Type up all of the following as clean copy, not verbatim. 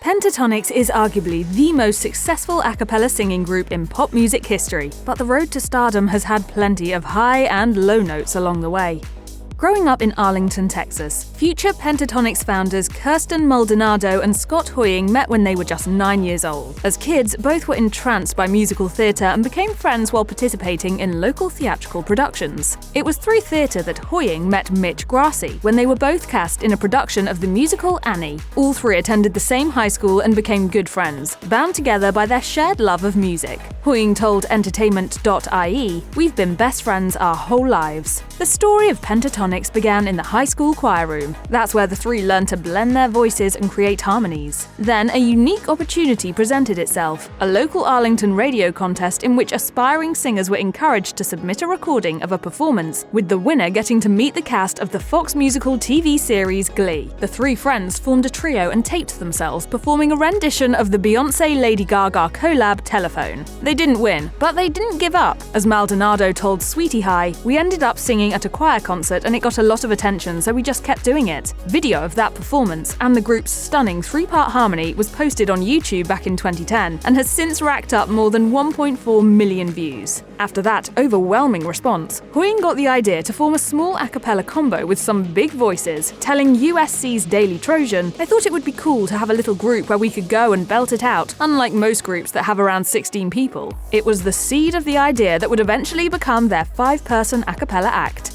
Pentatonix is arguably the most successful a cappella singing group in pop music history, but the road to stardom has had plenty of high and low notes along the way. Growing up in Arlington, Texas, future Pentatonix founders Kirsten Maldonado and Scott Hoying met when they were just 9 years old. As kids, both were entranced by musical theatre and became friends while participating in local theatrical productions. It was through theatre that Hoying met Mitch Grassi when they were both cast in a production of the musical Annie. All three attended the same high school and became good friends, bound together by their shared love of music. Hoying told Entertainment.ie, "We've been best friends our whole lives." The story of Pentatonix began in the high school choir room. That's where the three learned to blend their voices and create harmonies. Then a unique opportunity presented itself, a local Arlington radio contest in which aspiring singers were encouraged to submit a recording of a performance, with the winner getting to meet the cast of the Fox musical TV series Glee. The three friends formed a trio and taped themselves performing a rendition of the Beyoncé-Lady Gaga collab Telephone. They didn't win, but they didn't give up. As Maldonado told Sweetie High, "We ended up singing at a choir concert and it got a lot of attention, so we just kept doing it." Video of that performance and the group's stunning three-part harmony was posted on YouTube back in 2010 and has since racked up more than 1.4 million views. After that overwhelming response, Hoying got the idea to form a small a cappella combo with some big voices, telling USC's Daily Trojan, "I thought it would be cool to have a little group where we could go and belt it out, unlike most groups that have around 16 people." It was the seed of the idea that would eventually become their 5-person a cappella act.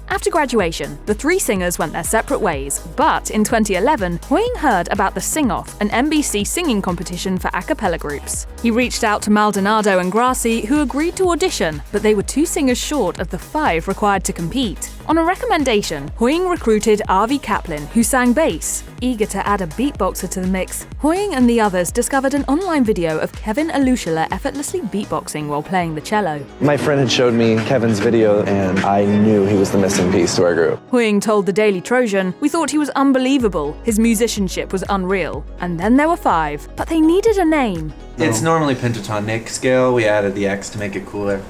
After graduation, the three singers went their separate ways, but in 2011, Hoying heard about the Sing-Off, an NBC singing competition for a cappella groups. He reached out to Maldonado and Grassi, who agreed to audition, but they were 2 singers short of the 5 required to compete. On a recommendation, Hoying recruited Avi Kaplan, who sang bass. Eager to add a beatboxer to the mix, Hoying and the others discovered an online video of Kevin Alushala effortlessly beatboxing while playing the cello. My friend had showed me Kevin's video and I knew he was the missing piece to our group. Hoying told the Daily Trojan, "We thought he was unbelievable. His musicianship was unreal." And then there were 5, but they needed a name. It's normally pentatonic scale. We added the X to make it cooler.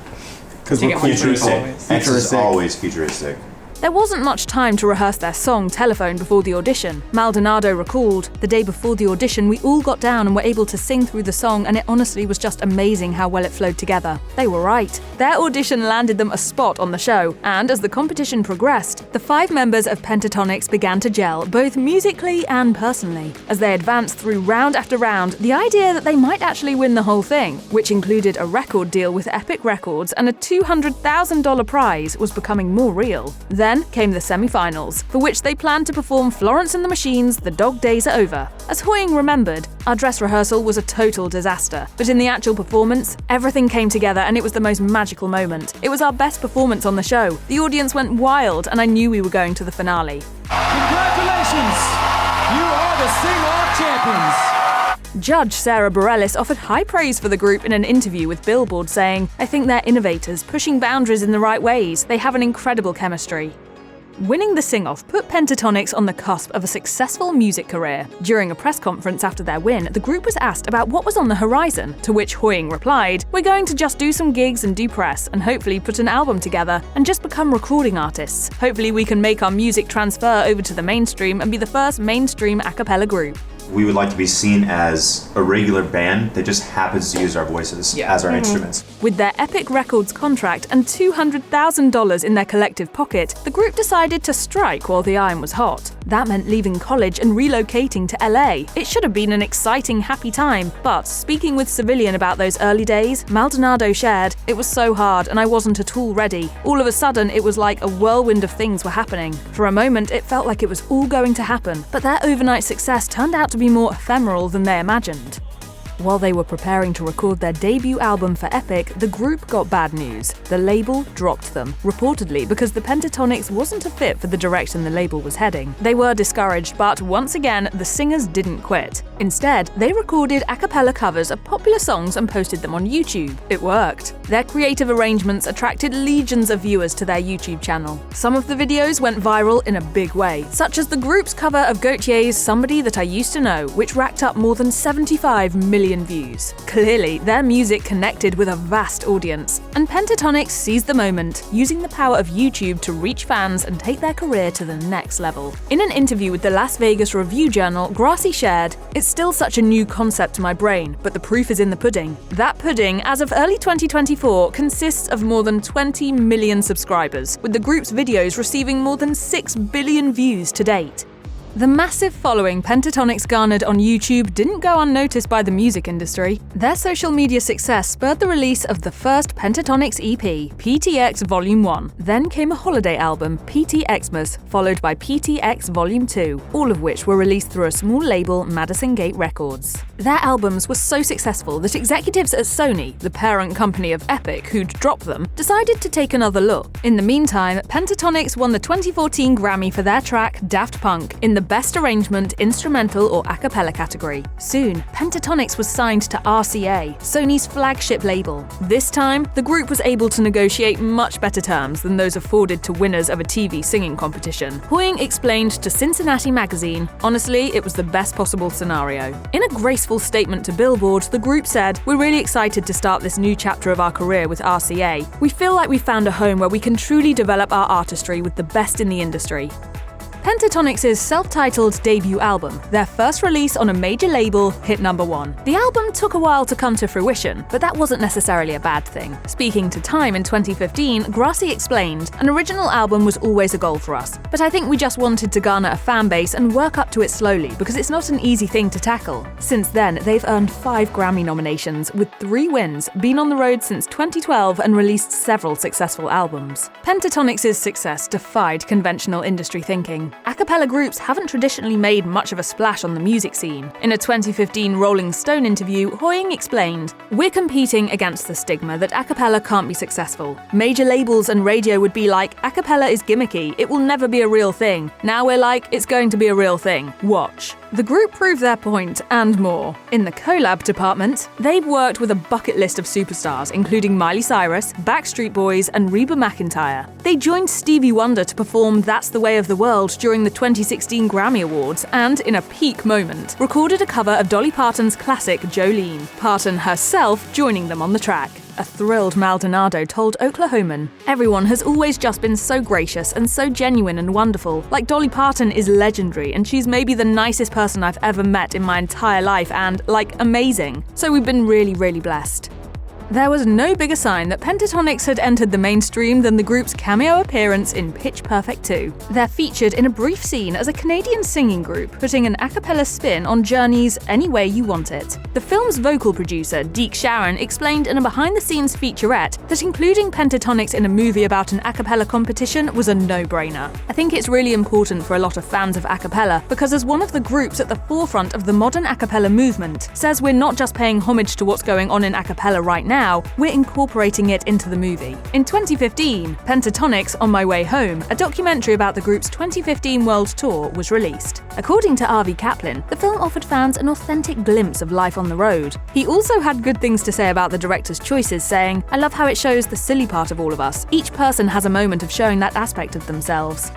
Because we're futuristic. X is always futuristic. There wasn't much time to rehearse their song Telephone before the audition. Maldonado recalled, "The day before the audition, we all got down and were able to sing through the song, and it honestly was just amazing how well it flowed together." They were right. Their audition landed them a spot on the show, and as the competition progressed, the 5 members of Pentatonix began to gel, both musically and personally. As they advanced through round after round, the idea that they might actually win the whole thing, which included a record deal with Epic Records and a $200,000 prize, was becoming more real. Then came the semi-finals, for which they planned to perform Florence and the Machine's The Dog Days Are Over. As Hoying remembered, "Our dress rehearsal was a total disaster, but in the actual performance, everything came together and it was the most magical moment. It was our best performance on the show. The audience went wild and I knew we were going to the finale." Congratulations! You are the Sing-Off champions! Judge Sarah Bareilles offered high praise for the group in an interview with Billboard, saying, "I think they're innovators, pushing boundaries in the right ways. They have an incredible chemistry." Winning the Sing-Off put Pentatonix on the cusp of a successful music career. During a press conference after their win, the group was asked about what was on the horizon, to which Hoying replied, "We're going to just do some gigs and do press, and hopefully put an album together, and just become recording artists. Hopefully we can make our music transfer over to the mainstream and be the first mainstream a cappella group." We would like to be seen as a regular band that just happens to use our voices as our instruments. With their Epic Records contract and $200,000 in their collective pocket, the group decided to strike while the iron was hot. That meant leaving college and relocating to LA. It should have been an exciting, happy time, but speaking with Civilian about those early days, Maldonado shared, "It was so hard and I wasn't at all ready. All of a sudden, it was like a whirlwind of things were happening. For a moment, it felt like it was all going to happen, but their overnight success turned out to be more ephemeral than they imagined." While they were preparing to record their debut album for Epic, the group got bad news. The label dropped them, reportedly because the Pentatonix wasn't a fit for the direction the label was heading. They were discouraged, but once again, the singers didn't quit. Instead, they recorded a cappella covers of popular songs and posted them on YouTube. It worked. Their creative arrangements attracted legions of viewers to their YouTube channel. Some of the videos went viral in a big way, such as the group's cover of Gautier's Somebody That I Used to Know, which racked up more than 75 million million views. Clearly, their music connected with a vast audience, and Pentatonix seized the moment, using the power of YouTube to reach fans and take their career to the next level. In an interview with the Las Vegas Review Journal, Grassy shared, "It's still such a new concept to my brain, but the proof is in the pudding." That pudding, as of early 2024, consists of more than 20 million subscribers, with the group's videos receiving more than 6 billion views to date. The massive following Pentatonix garnered on YouTube didn't go unnoticed by the music industry. Their social media success spurred the release of the first Pentatonix EP, PTX Volume 1. Then came a holiday album, PT Xmas, followed by PTX Volume 2, all of which were released through a small label, Madison Gate Records. Their albums were so successful that executives at Sony, the parent company of Epic who'd dropped them, decided to take another look. In the meantime, Pentatonix won the 2014 Grammy for their track Daft Punk in the Best Arrangement, Instrumental or A Cappella category. Soon, Pentatonix was signed to RCA, Sony's flagship label. This time, the group was able to negotiate much better terms than those afforded to winners of a TV singing competition. Hoying explained to Cincinnati Magazine, "Honestly, it was the best possible scenario." In a graceful statement to Billboard, the group said, "We're really excited to start this new chapter of our career with RCA. We feel like we found a home where we can truly develop our artistry with the best in the industry." Pentatonix's self-titled debut album, their first release on a major label, hit #1. The album took a while to come to fruition, but that wasn't necessarily a bad thing. Speaking to Time in 2015, Grassy explained, "An original album was always a goal for us, but I think we just wanted to garner a fan base and work up to it slowly because it's not an easy thing to tackle." Since then, they've earned 5 Grammy nominations, with 3 wins, been on the road since 2012 and released several successful albums. Pentatonix's success defied conventional industry thinking. A cappella groups haven't traditionally made much of a splash on the music scene. In a 2015 Rolling Stone interview, Hoying explained, "We're competing against the stigma that a cappella can't be successful. Major labels and radio would be like, a cappella is gimmicky, it will never be a real thing. Now we're like, it's going to be a real thing. Watch." The group proved their point, and more. In the collab department, they've worked with a bucket list of superstars, including Miley Cyrus, Backstreet Boys, and Reba McEntire. They joined Stevie Wonder to perform That's the Way of the World during the 2016 Grammy Awards, and, in a peak moment, recorded a cover of Dolly Parton's classic Jolene, Parton herself joining them on the track. A thrilled Maldonado told Oklahoman, "Everyone has always just been so gracious and so genuine and wonderful. Like, Dolly Parton is legendary, and she's maybe the nicest person I've ever met in my entire life and, like, amazing. So we've been really, really blessed." There was no bigger sign that Pentatonix had entered the mainstream than the group's cameo appearance in Pitch Perfect 2. They're featured in a brief scene as a Canadian singing group, putting an a cappella spin on Journey's Any Way You Want It. The film's vocal producer, Deke Sharon, explained in a behind-the-scenes featurette that including Pentatonix in a movie about an a cappella competition was a no-brainer. "I think it's really important for a lot of fans of a cappella, because as one of the groups at the forefront of the modern a cappella movement, says we're not just paying homage to what's going on in a cappella right now, we're incorporating it into the movie." In 2015, Pentatonix On My Way Home, a documentary about the group's 2015 world tour, was released. According to R.V. Kaplan, the film offered fans an authentic glimpse of life on the road. He also had good things to say about the director's choices, saying, "I love how it shows the silly part of all of us. Each person has a moment of showing that aspect of themselves."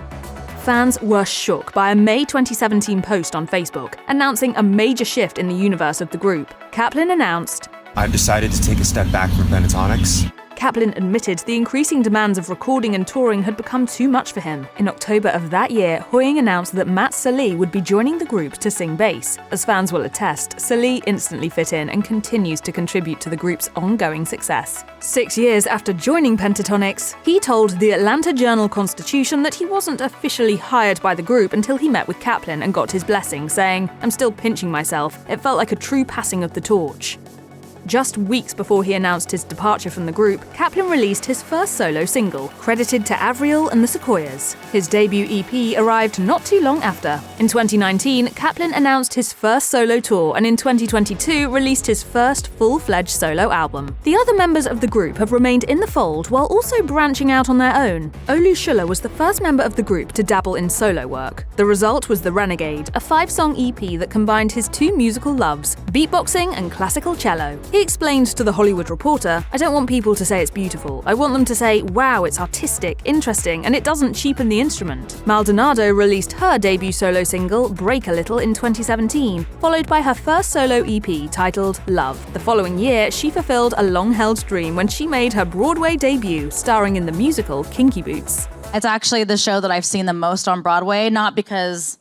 Fans were shook by a May 2017 post on Facebook, announcing a major shift in the universe of the group. Kaplan announced, "I've decided to take a step back from Pentatonix." Kaplan admitted the increasing demands of recording and touring had become too much for him. In October of that year, Hoying announced that Matt Sallee would be joining the group to sing bass. As fans will attest, Sallee instantly fit in and continues to contribute to the group's ongoing success. 6 years after joining Pentatonix, he told the Atlanta Journal-Constitution that he wasn't officially hired by the group until he met with Kaplan and got his blessing, saying, "I'm still pinching myself. It felt like a true passing of the torch." Just weeks before he announced his departure from the group, Kaplan released his first solo single, credited to Avriel and the Sequoias. His debut EP arrived not too long after. In 2019, Kaplan announced his first solo tour, and in 2022 released his first full-fledged solo album. The other members of the group have remained in the fold while also branching out on their own. Olu Schuller was the first member of the group to dabble in solo work. The result was The Renegade, a 5-song EP that combined his 2 musical loves, beatboxing and classical cello. He explained to The Hollywood Reporter, "I don't want people to say it's beautiful. I want them to say, wow, it's artistic, interesting, and it doesn't cheapen the instrument." Maldonado released her debut solo single, Break a Little, in 2017, followed by her first solo EP titled Love. The following year, she fulfilled a long-held dream when she made her Broadway debut, starring in the musical Kinky Boots. It's actually the show that I've seen the most on Broadway, not because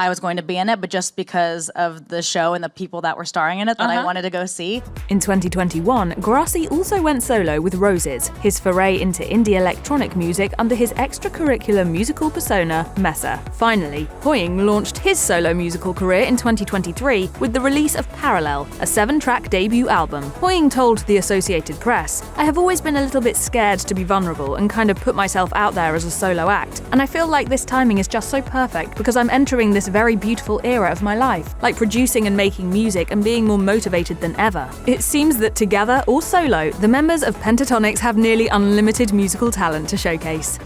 I was going to be in it, but just because of the show and the people that were starring in it that I wanted to go see. In 2021, Grassi also went solo with Roses, his foray into indie electronic music under his extracurricular musical persona, Mesa. Finally, Hoying launched his solo musical career in 2023 with the release of Parallel, a 7-track debut album. Hoying told the Associated Press, "I have always been a little bit scared to be vulnerable and kind of put myself out there as a solo act, and I feel like this timing is just so perfect because I'm entering this very beautiful era of my life, like producing and making music and being more motivated than ever." It seems that together or solo, the members of Pentatonix have nearly unlimited musical talent to showcase.